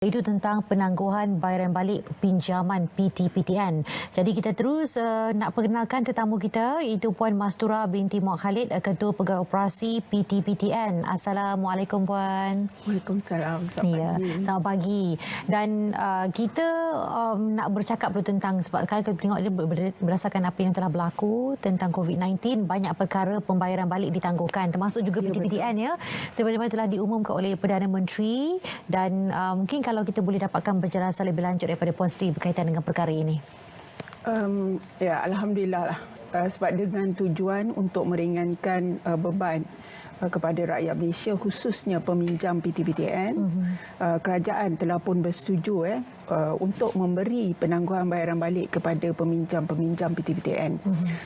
Itu tentang penangguhan bayaran balik pinjaman PTPTN. Jadi kita terus nak perkenalkan tetamu kita, iaitu Puan Mastura binti Muhammad Khalid, Ketua Pegawai Operasi PTPTN. Assalamualaikum Puan. Waalaikumsalam. Selamat pagi. Selamat pagi. Dan kita nak bercakap dulu tentang, sebab kalau kita tengok dia berdasarkan apa yang telah berlaku tentang COVID-19, banyak perkara pembayaran balik ditangguhkan, termasuk juga PTPTN ya. Sebagaimana telah diumumkan oleh Perdana Menteri, dan mungkin kalau kita boleh dapatkan penjelasan lebih lanjut daripada Puan Sri berkaitan dengan perkara ini. Ya, Alhamdulillah lah. Sebab dengan tujuan untuk meringankan beban kepada rakyat Malaysia, khususnya peminjam PTPTN, kerajaan telah pun bersetuju untuk memberi penangguhan bayaran balik kepada peminjam-peminjam PTPTN.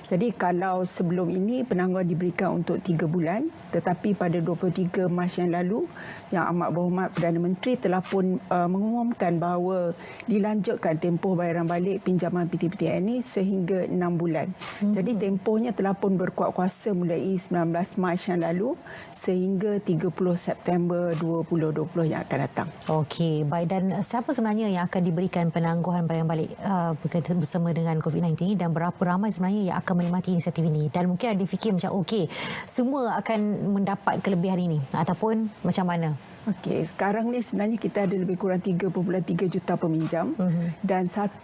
Jadi kalau sebelum ini penangguhan diberikan untuk 3 bulan, tetapi pada 23 Mac yang lalu, Yang Amat Berhormat Perdana Menteri telah pun mengumumkan bahawa dilanjutkan tempoh bayaran balik pinjaman PTPTN ini sehingga 6 bulan. Jadi tempohnya telah pun berkuat kuasa mulai 19 Mac yang lalu sehingga 30 September 2020 yang akan datang. Okey, baik. Dan siapa sebenarnya yang akan diberikan penangguhan bayaran balik berkaitan bersama dengan COVID-19 ini, dan berapa ramai sebenarnya yang akan menikmati inisiatif ini? Dan mungkin ada fikir macam okey, semua akan mendapat kelebihan ini ataupun macam mana? Okey, sekarang ni sebenarnya kita ada lebih kurang 3.3 juta peminjam dan 1.5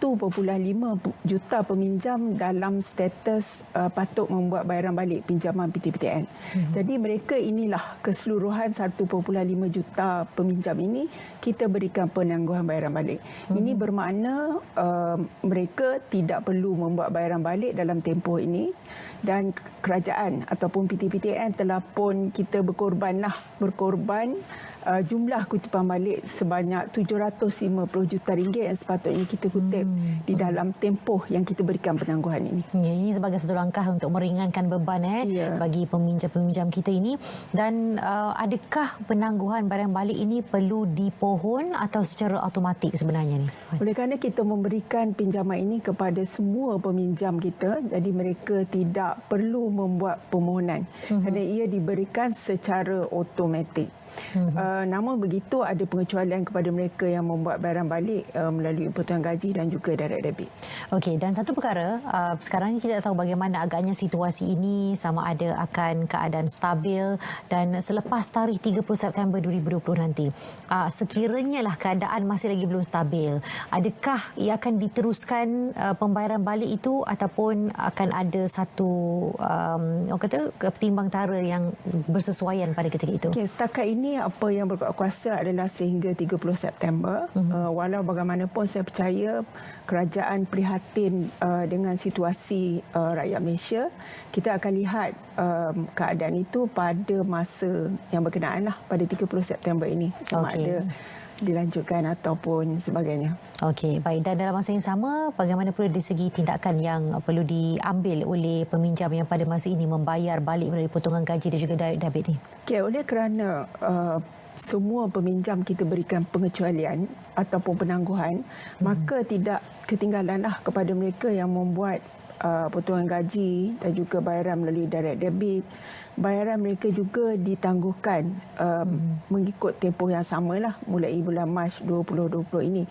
juta peminjam dalam status patut membuat bayaran balik pinjaman PTPTN. Jadi mereka inilah keseluruhan 1.5 juta peminjam ini kita berikan penangguhan bayaran balik. Ini bermakna mereka tidak perlu membuat bayaran balik dalam tempoh ini, dan kerajaan ataupun PTPTN telah pun kita berkorban jumlah kutipan balik sebanyak 750 juta ringgit yang sepatutnya kita kutip di dalam tempoh yang kita berikan penangguhan ini. Ya, ini sebagai satu langkah untuk meringankan beban bagi peminjam-peminjam kita ini. Dan adakah penangguhan bayaran balik ini perlu dipohon atau secara automatik sebenarnya ni? Oleh kerana kita memberikan pinjaman ini kepada semua peminjam kita, jadi mereka tidak perlu membuat permohonan kerana ia diberikan secara automatik. Namun begitu ada pengecualian kepada mereka yang membuat bayaran balik melalui potongan gaji dan juga direct debit. Okey, dan satu perkara, sekarang ni kita tak tahu bagaimana agaknya situasi ini, sama ada akan keadaan stabil, dan selepas tarikh 30 September 2020 nanti, sekiranya lah keadaan masih lagi belum stabil, adakah ia akan diteruskan pembayaran balik itu ataupun akan ada satu orang kata ketimbangtara yang bersesuaian pada ketika itu? Okay, setakat ini apa yang berkuat kuasa adalah sehingga 30 September. Walau bagaimanapun saya percaya kerajaan prihatin dengan situasi rakyat Malaysia. Kita akan lihat keadaan itu pada masa yang berkenaan lah, pada 30 September ini, sama ada dilanjutkan ataupun sebagainya. Okey, baik. Dan dalam masa yang sama, bagaimana pula dari segi tindakan yang perlu diambil oleh peminjam yang pada masa ini membayar balik melalui potongan gaji dan juga direct debit ni? Okey, oleh kerana semua peminjam kita berikan pengecualian ataupun penangguhan, maka tidak ketinggalanlah kepada mereka yang membuat potongan gaji dan juga bayaran melalui direct debit. Bayaran mereka juga ditangguhkan mengikut tempoh yang samalah mulai bulan Mac 2020 ini.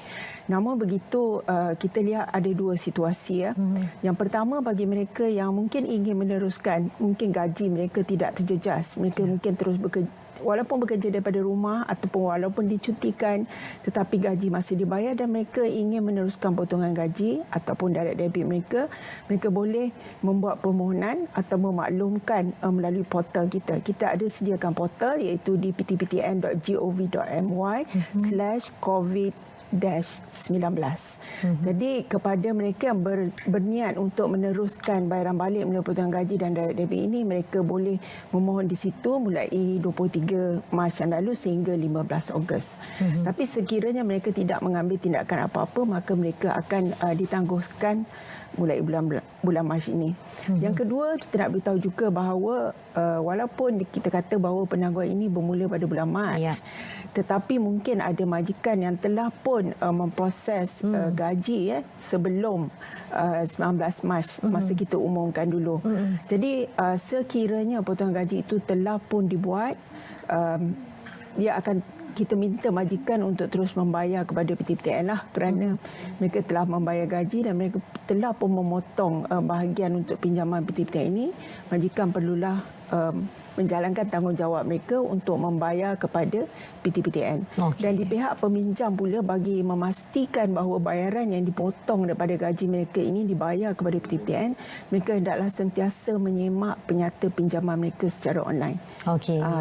Namun begitu, kita lihat ada dua situasi ya. Yang pertama, bagi mereka yang mungkin ingin meneruskan, mungkin gaji mereka tidak terjejas, mereka mungkin terus bekerja, walaupun bekerja daripada rumah ataupun walaupun dicutikan, tetapi gaji masih dibayar dan mereka ingin meneruskan potongan gaji ataupun direct debit mereka, mereka boleh membuat permohonan atau memaklumkan melalui portal kita. Kita ada sediakan portal iaitu di ptptn.gov.my/covid-19. Jadi kepada mereka yang berniat untuk meneruskan bayaran balik melalui potongan gaji dan direct debit ini, mereka boleh memohon di situ mulai 23 Mac yang lalu sehingga 15 Ogos. Tapi sekiranya mereka tidak mengambil tindakan apa-apa, maka mereka akan ditangguhkan mulai bulan Mac ini. Yang kedua, kita nak beritahu juga bahawa walaupun kita kata bahawa penangguhan ini bermula pada bulan Mac, tetapi mungkin ada majikan yang telah pun memproses gaji sebelum 19 Mac, masa kita umumkan dulu. Jadi sekiranya potongan gaji itu telah pun dibuat, dia akan kita minta majikan untuk terus membayar kepada PTPTN lah, kerana mereka telah membayar gaji dan mereka telah pun memotong bahagian untuk pinjaman PTPTN ini. Majikan perlulah menjalankan tanggungjawab mereka untuk membayar kepada PTPTN. Dan di pihak peminjam pula, bagi memastikan bahawa bayaran yang dipotong daripada gaji mereka ini dibayar kepada PTPTN, mereka hendaklah sentiasa menyemak penyata pinjaman mereka secara online.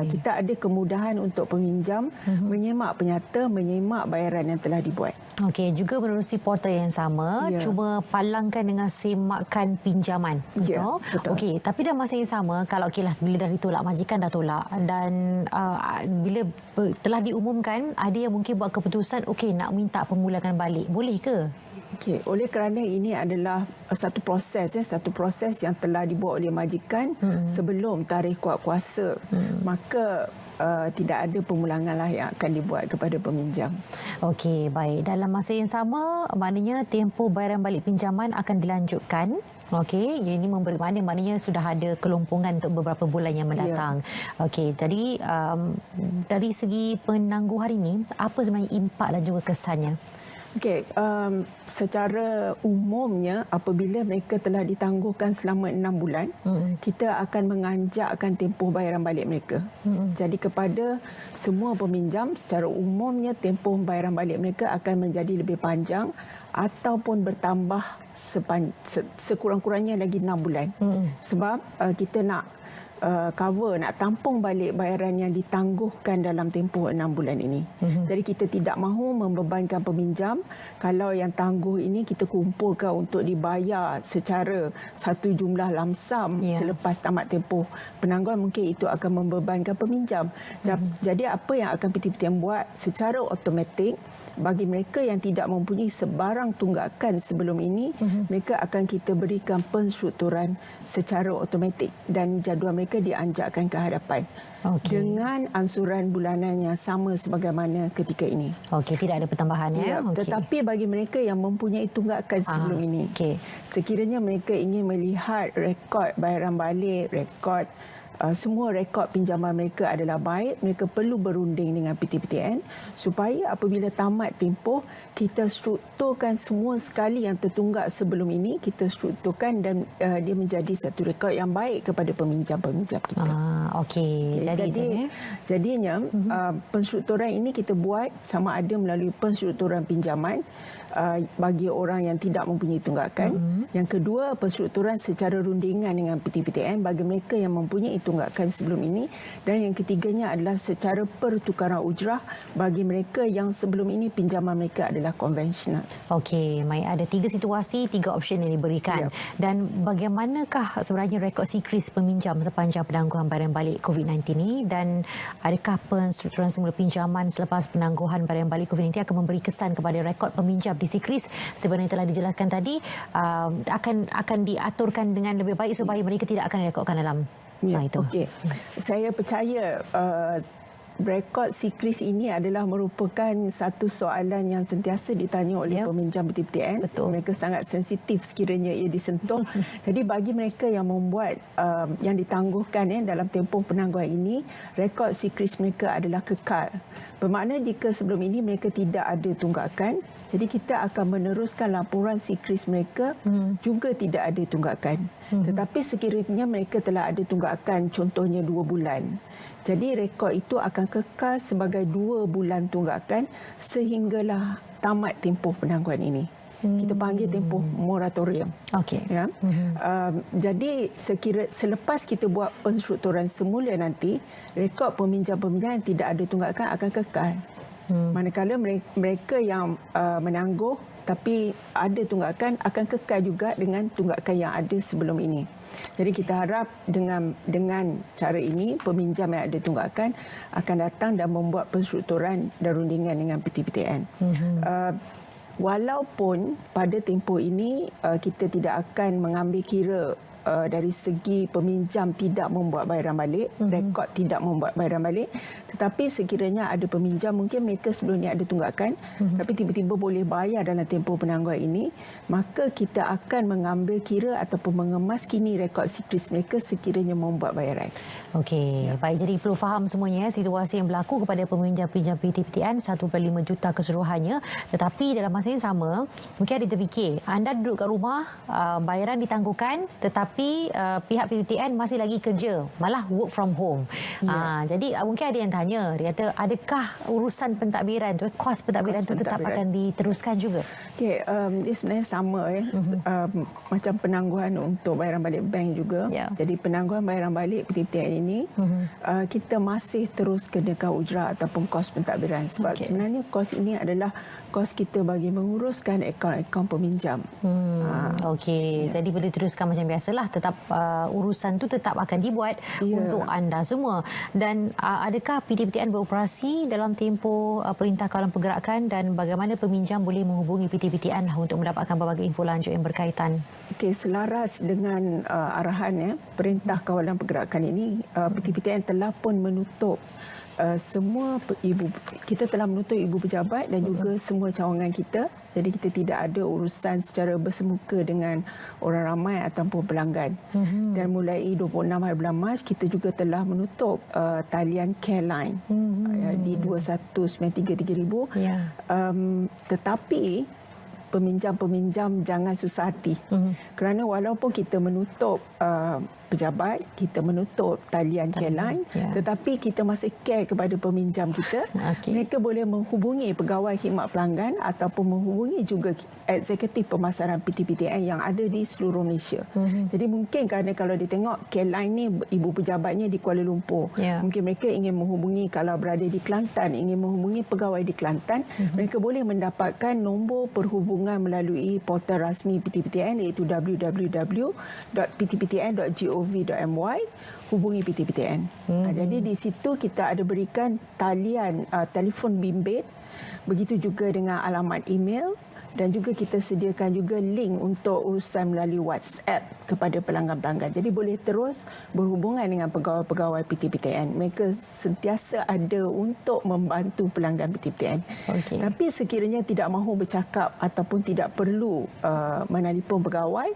Kita ada kemudahan untuk peminjam menyemak penyata, menyemak bayaran yang telah dibuat. Juga menerusi portal yang sama, cuma palangkan dengan semakkan pinjaman. Betul? Tapi dalam masa yang sama, kalau bila dah ditolak, majikan dah tolak, dan bila telah diumumkan, ada yang mungkin buat keputusan nak minta pemulangan balik, boleh ke? Oleh kerana ini adalah satu proses yang telah dibuat oleh majikan sebelum tarikh kuat kuasa, maka tidak ada pemulangan lah yang akan dibuat kepada peminjam. Baik. Dalam masa yang sama, maknanya tempoh bayaran balik pinjaman akan dilanjutkan. Ini memberi maknanya sudah ada kelompongan untuk beberapa bulan yang mendatang. Jadi dari segi penangguhan ini, apa sebenarnya impak dan juga kesannya? Secara umumnya, apabila mereka telah ditangguhkan selama 6 bulan, kita akan menganjakkan tempoh bayaran balik mereka. Jadi kepada semua peminjam, secara umumnya tempoh bayaran balik mereka akan menjadi lebih panjang ataupun bertambah sekurang-kurangnya lagi 6 bulan. Sebab kita nak cover, nak tampung balik bayaran yang ditangguhkan dalam tempoh 6 bulan ini. Jadi kita tidak mahu membebankan peminjam. Kalau yang tangguh ini kita kumpulkan untuk dibayar secara satu jumlah lamsam selepas tamat tempoh penangguhan, mungkin itu akan membebankan peminjam. Jadi apa yang akan PTPTN buat secara automatik, bagi mereka yang tidak mempunyai sebarang tunggakan sebelum ini, mereka akan kita berikan penstrukturan secara automatik dan jadual mereka dianjakkan ke hadapan dengan ansuran bulanan yang sama sebagaimana ketika ini. Tidak ada pertambahan Tetapi bagi mereka yang mempunyai tunggakan sebelum ini, sekiranya mereka ingin melihat rekod bayaran balik, rekod semua rekod pinjaman mereka adalah baik, mereka perlu berunding dengan PTPTN supaya apabila tamat tempoh, kita strukturkan semua sekali yang tertunggak sebelum ini, kita strukturkan dan dia menjadi satu rekod yang baik kepada peminjam-peminjam kita. Jadinya penstrukturan ini kita buat sama ada melalui penstrukturan pinjaman bagi orang yang tidak mempunyai tunggakan. Yang kedua, penstrukturan secara rundingan dengan PTPTN bagi mereka yang mempunyai tunggakan sebelum ini. Dan yang ketiganya adalah secara pertukaran ujrah bagi mereka yang sebelum ini pinjaman mereka adalah konvensional. Ada 3 situasi, 3 option yang diberikan. Dan bagaimanakah sebenarnya rekod sikris peminjam sepanjang penangguhan bayaran balik COVID-19 ini, dan adakah penstrukturan semula pinjaman selepas penangguhan bayaran balik COVID-19 akan memberi kesan kepada rekod peminjam di sikris seperti yang telah dijelaskan tadi, akan diaturkan dengan lebih baik supaya mereka tidak akan direkodkan dalam itu. Saya percaya rekod sikris ini adalah merupakan satu soalan yang sentiasa ditanya oleh peminjam PTPTN. Mereka sangat sensitif sekiranya ia disentuh. Jadi bagi mereka yang membuat yang ditangguhkan dalam tempoh penangguhan ini, rekod sikris mereka adalah kekal. Bermakna jika sebelum ini mereka tidak ada tunggakan, jadi kita akan meneruskan laporan sikris mereka juga tidak ada tunggakan. Tetapi sekiranya mereka telah ada tunggakan, contohnya 2 bulan, jadi rekod itu akan kekal sebagai 2 bulan tunggakan sehinggalah tamat tempoh penangguhan ini. Kita panggil tempoh moratorium. Jadi selepas kita buat penstrukturan semula nanti, rekod peminjam-peminjam yang tidak ada tunggakan akan kekal. Manakala mereka yang menangguh tapi ada tunggakan akan kekal juga dengan tunggakan yang ada sebelum ini. Jadi kita harap dengan cara ini, peminjam yang ada tunggakan akan datang dan membuat penstrukturan dan rundingan dengan PTPTN. Walaupun pada tempoh ini kita tidak akan mengambil kira dari segi peminjam tidak membuat bayaran balik, rekod tidak membuat bayaran balik. Tetapi sekiranya ada peminjam, mungkin mereka sebelum ni ada tunggakan, tapi tiba-tiba boleh bayar dalam tempoh penangguhan ini, maka kita akan mengambil kira ataupun mengemaskini rekod sikris mereka sekiranya membuat bayaran. Okey, baik. Jadi perlu faham semuanya situasi yang berlaku kepada peminjam-peminjam PTPTN 1.5 juta keseluruhannya. Tetapi dalam masa yang sama, mungkin ada terfikir, anda duduk kat rumah, bayaran ditangguhkan, tetapi pihak PTPTN masih lagi kerja, malah work from home. Jadi mungkin ada yang tanya, dia kata, adakah urusan pentadbiran tu, kos pentadbiran tu tetap akan diteruskan juga? Okey, dia sebenarnya sama macam penangguhan untuk bayaran balik bank juga. Jadi penangguhan bayaran balik PTPTN ini kita masih terus kenakan ujrah ataupun kos pentadbiran, sebab sebenarnya kos ini adalah kos kita bagi menguruskan akaun-akaun peminjam. Okey, jadi boleh teruskan macam biasalah, tetap urusan tu tetap akan dibuat untuk anda semua. Dan adakah PTPTN beroperasi dalam tempoh Perintah Kawalan Pergerakan, dan bagaimana peminjam boleh menghubungi PTPTN untuk mendapatkan pelbagai info lanjut yang berkaitan? Okey, selaras dengan arahan Perintah Kawalan Pergerakan ini, PTPTN telah pun menutup semua kita telah menutup ibu pejabat dan juga semua cawangan kita. Jadi kita tidak ada urusan secara bersemuka dengan orang ramai ataupun pelanggan. Dan mulai 26 hari bulan Mac, kita juga telah menutup talian care line di 21933000. Tetapi peminjam-peminjam jangan susah hati. Kerana walaupun kita menutup pejabat, kita menutup talian care line, tetapi kita masih care kepada peminjam kita. Mereka boleh menghubungi pegawai khidmat pelanggan ataupun menghubungi juga eksekutif pemasaran PTPTN yang ada di seluruh Malaysia. Jadi mungkin kerana kalau ditengok care line ni ibu pejabatnya di Kuala Lumpur, mungkin mereka ingin menghubungi, kalau berada di Kelantan, ingin menghubungi pegawai di Kelantan, mereka boleh mendapatkan nombor perhubungan melalui portal rasmi PTPTN, iaitu www.ptptn.go.my. Hubungi PTPTN. Jadi di situ kita ada berikan talian telefon bimbit, begitu juga dengan alamat email, dan juga kita sediakan juga link untuk urusan melalui WhatsApp kepada pelanggan-pelanggan. Jadi boleh terus berhubungan dengan pegawai-pegawai PTPTN. Mereka sentiasa ada untuk membantu pelanggan PTPTN. Tapi sekiranya tidak mahu bercakap ataupun tidak perlu menelefon pegawai,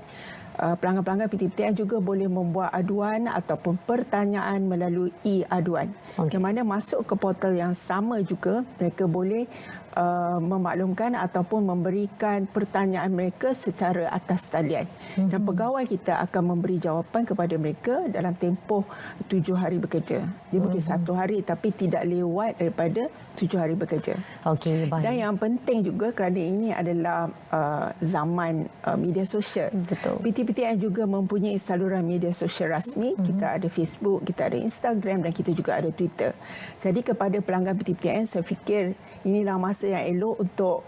pelanggan-pelanggan PTPTN juga boleh membuat aduan ataupun pertanyaan melalui e-aduan. Di mana masuk ke portal yang sama juga, mereka boleh memaklumkan ataupun memberikan pertanyaan mereka secara atas talian. Dan pegawai kita akan memberi jawapan kepada mereka dalam tempoh 7 hari bekerja. Dia mungkin 1 hari tapi tidak lewat daripada 7 hari bekerja. Okey, baik. Dan yang penting juga, kerana ini adalah zaman media sosial. Betul. PTPTN juga mempunyai saluran media sosial rasmi. Kita ada Facebook, kita ada Instagram dan kita juga ada Twitter. Jadi kepada pelanggan PTPTN, saya fikir inilah masa yang elok untuk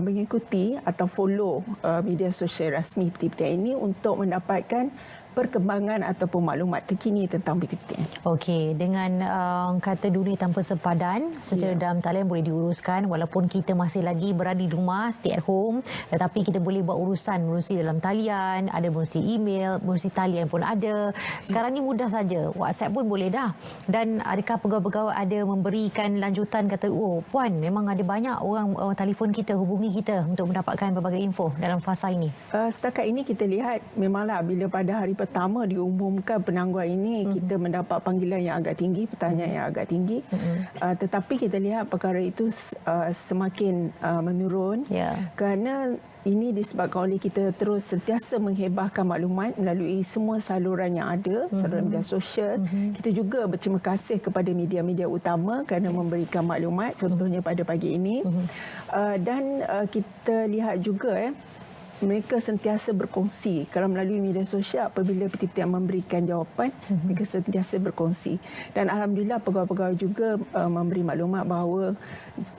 mengikuti atau follow media sosial rasmi PTPTN ini untuk mendapatkan perkembangan ataupun maklumat terkini tentang PTPTN. Okey, dengan kata dunia tanpa sepadan, secara dalam talian boleh diuruskan walaupun kita masih lagi berada di rumah, stay at home, tetapi kita boleh buat urusan melalui dalam talian, ada melalui email, melalui talian pun ada. Sekarang ni mudah saja, WhatsApp pun boleh dah. Dan adakah pegawai-pegawai ada memberikan lanjutan, kata, oh puan, memang ada banyak orang telefon kita, hubungi kita untuk mendapatkan berbagai info dalam fasa ini? Setakat ini kita lihat memanglah bila pada hari pertama diumumkan penangguhan ini, kita mendapat panggilan yang agak tinggi, pertanyaan yang agak tinggi. Tetapi kita lihat perkara itu semakin menurun kerana ini disebabkan oleh kita terus sentiasa menghebahkan maklumat melalui semua saluran yang ada, saluran media sosial. Kita juga berterima kasih kepada media-media utama kerana memberikan maklumat, contohnya pada pagi ini. Dan kita lihat juga mereka sentiasa berkongsi. Kalau melalui media sosial, apabila PTPTN memberikan jawapan, mereka sentiasa berkongsi. Dan alhamdulillah pegawai-pegawai juga memberi maklumat bahawa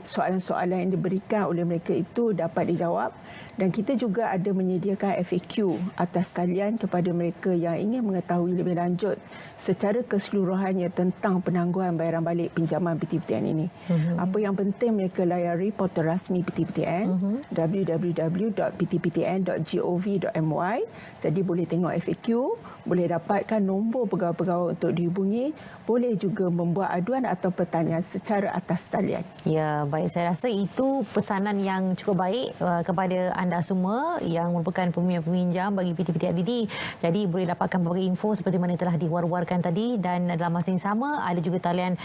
soalan-soalan yang diberikan oleh mereka itu dapat dijawab. Dan kita juga ada menyediakan FAQ atas talian kepada mereka yang ingin mengetahui lebih lanjut secara keseluruhannya tentang penangguhan bayaran balik pinjaman PTPTN ini. Apa yang penting, mereka layari portal rasmi PTPTN, www.ptptn.go.my. ptptn.gov.my. Jadi boleh tengok FAQ, boleh dapatkan nombor pegawai-pegawai untuk dihubungi, boleh juga membuat aduan atau pertanyaan secara atas talian. Ya, baik. Saya rasa itu pesanan yang cukup baik kepada anda semua yang merupakan peminjam bagi PTPTN ini. Jadi boleh dapatkan berbagai info seperti mana telah diwar-warkan tadi, dan dalam masa yang sama ada juga talian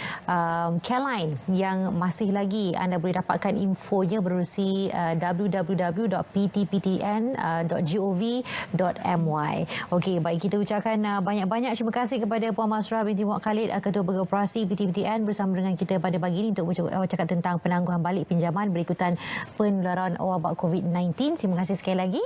Careline yang masih lagi anda boleh dapatkan infonya berurusi www.ptptn.gov.my. Okey, baik, kita ucapkan banyak-banyak terima kasih kepada Puan Masrah binti Muhammad Khalid, Ketua Pegawai Operasi PTPTN bersama dengan kita pada pagi ini untuk bercakap tentang penangguhan balik pinjaman berikutan penularan wabak COVID-19. Terima kasih sekali lagi.